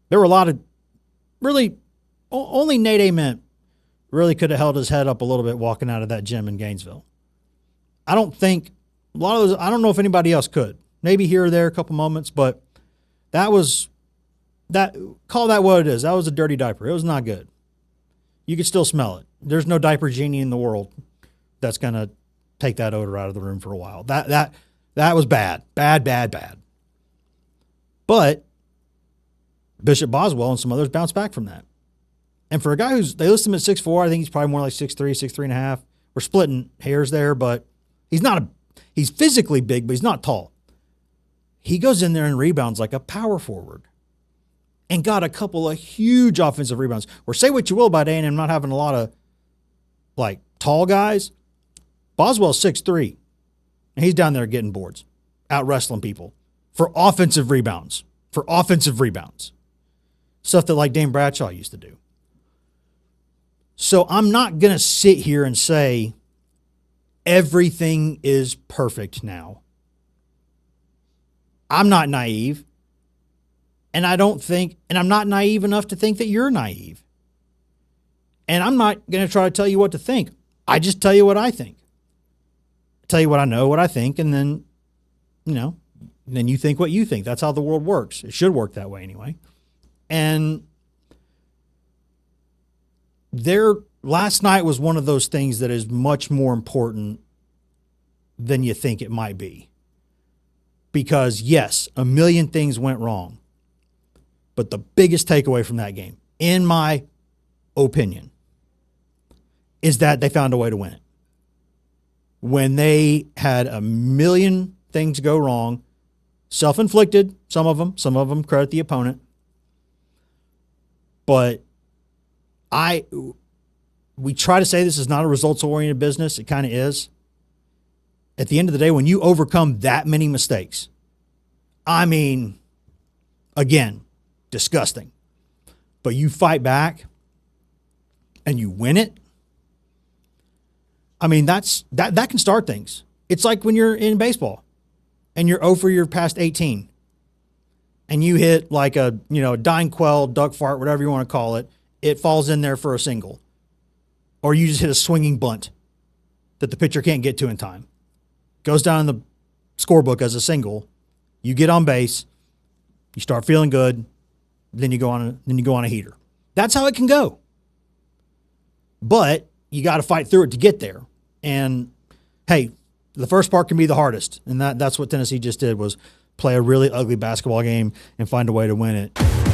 There were a lot of really only Nate Ament really could have held his head up a little bit walking out of that gym in Gainesville. I don't think a lot of those, I don't know if anybody else could. Maybe here or there a couple moments, but call that what it is. That was a dirty diaper. It was not good. You could still smell it. There's no diaper genie in the world that's going to take that odor out of the room for a while. That was bad. Bad. But Bishop Boswell and some others bounced back from that. And for a guy they list him at 6'4", I think he's probably more like 6'3", 6'3.5". We're splitting hairs there, but he's physically big, but he's not tall. He goes in there and rebounds like a power forward and got a couple of huge offensive rebounds. Or say what you will about A&M not having a lot of like tall guys. Boswell's 6'3", and he's down there getting boards, out wrestling people for offensive rebounds. Stuff that like Dame Bradshaw used to do. So I'm not going to sit here and say everything is perfect now. I'm not naive. And I'm not naive enough to think that you're naive. And I'm not going to try to tell you what to think. I just tell you what I think. Tell you what I know, what I think, and then, then you think what you think. That's how the world works. It should work that way anyway. And last night was one of those things that is much more important than you think it might be. Because, yes, a million things went wrong. But the biggest takeaway from that game, in my opinion, is that they found a way to win it. When they had a million things go wrong, self-inflicted, some of them credit the opponent. But we try to say this is not a results-oriented business. It kind of is. At the end of the day, when you overcome that many mistakes, again, disgusting. But you fight back and you win it. That can start things. It's like when you're in baseball and you're 0 for your past 18 and you hit like a dying quail, duck fart, whatever you want to call it. It falls in there for a single. Or you just hit a swinging bunt that the pitcher can't get to in time. Goes down in the scorebook as a single. You get on base. You start feeling good. Then you go on a heater. That's how it can go. But you got to fight through it to get there. And hey, the first part can be the hardest. And that's what Tennessee just did, was play a really ugly basketball game and find a way to win it.